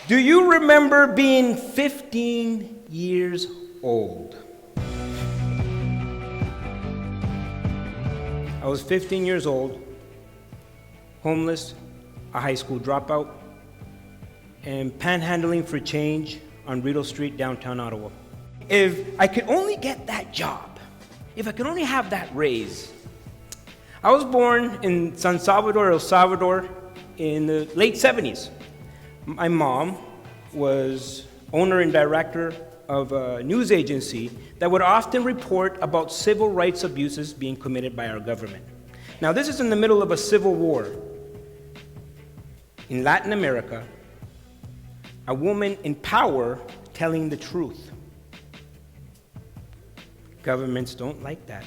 Do you remember being 15 years old? I was 15 years old, homeless, a high school dropout, and panhandling for change on Rideau Street, downtown Ottawa. If I could only get that job, if I could only have that raise. I was born in San Salvador, El Salvador, in the late 70s. My mom was owner and director of a news agency that would often report about civil rights abuses being committed by our government. Now, this is in the middle of a civil war. In Latin America, a woman in power telling the truth. Governments don't like that.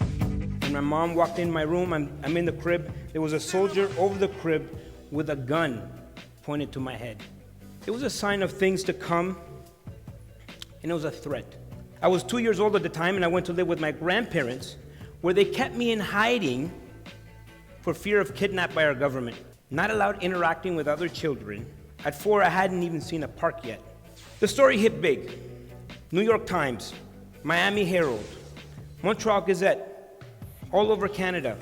When my mom walked in my room, I'm in the crib, there was a soldier over the crib with a gun pointed to my head. It was a sign of things to come, and it was a threat. I was 2 years old at the time, and I went to live with my grandparents, where they kept me in hiding for fear of kidnapped by our government. Not allowed interacting with other children. At 4, I hadn't even seen a park yet. The story hit big. New York Times, Miami Herald, Montreal Gazette, all over Canada.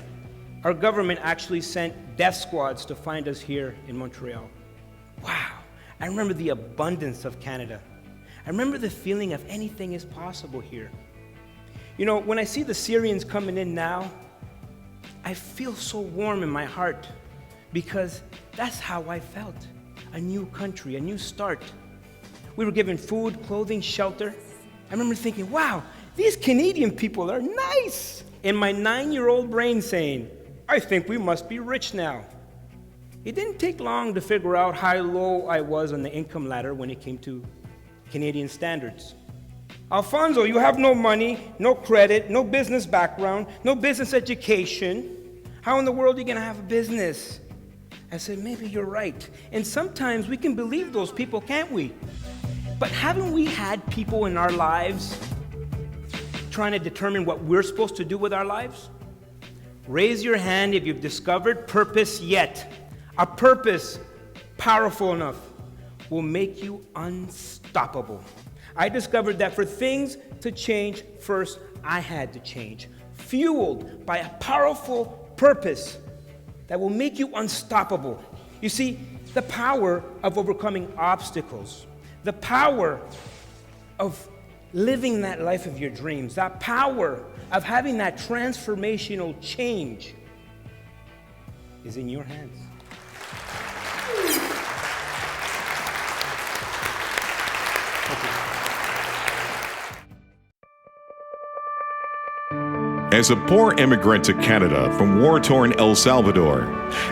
Our government actually sent death squads to find us here in Montreal. Wow, I remember the abundance of Canada. I remember the feeling of anything is possible here. You know, when I see the Syrians coming in now, I feel so warm in my heart because that's how I felt. A new country, a new start. We were given food, clothing, shelter. I remember thinking, wow, these Canadian people are nice. And my 9-year-old brain saying, I think we must be rich now. It didn't take long to figure out how low I was on the income ladder when it came to Canadian standards. Alfonso, you have no money, no credit, no business background, no business education. How in the world are you going to have a business? I said, maybe you're right. And sometimes we can believe those people, can't we? But haven't we had people in our lives trying to determine what we're supposed to do with our lives? Raise your hand if you've discovered purpose yet. A purpose powerful enough will make you unstoppable. I discovered that for things to change, first I had to change. Fueled by a powerful purpose that will make you unstoppable. You see, the power of overcoming obstacles, the power of living that life of your dreams, that power of having that transformational change is in your hands. As a poor immigrant to Canada from war-torn El Salvador,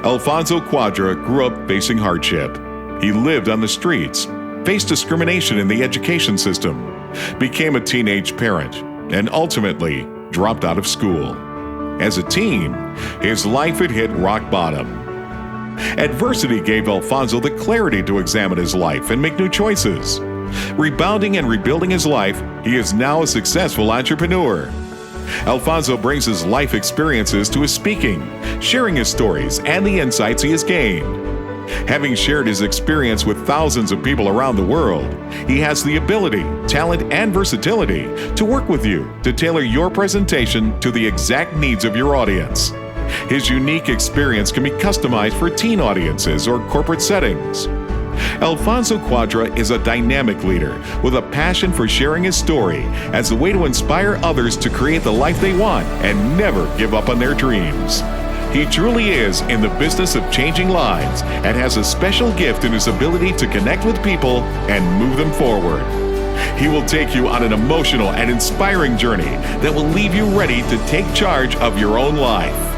Alfonso Cuadra grew up facing hardship. He lived on the streets, faced discrimination in the education system, became a teenage parent, and ultimately dropped out of school. As a teen, his life had hit rock bottom. Adversity gave Alfonso the clarity to examine his life and make new choices. Rebounding and rebuilding his life, he is now a successful entrepreneur. Alfonso brings his life experiences to his speaking, sharing his stories and the insights he has gained. Having shared his experience with thousands of people around the world, he has the ability, talent, and versatility to work with you to tailor your presentation to the exact needs of your audience. His unique experience can be customized for teen audiences or corporate settings. Alfonso Cuadra is a dynamic leader with a passion for sharing his story as a way to inspire others to create the life they want and never give up on their dreams. He truly is in the business of changing lives and has a special gift in his ability to connect with people and move them forward. He will take you on an emotional and inspiring journey that will leave you ready to take charge of your own life.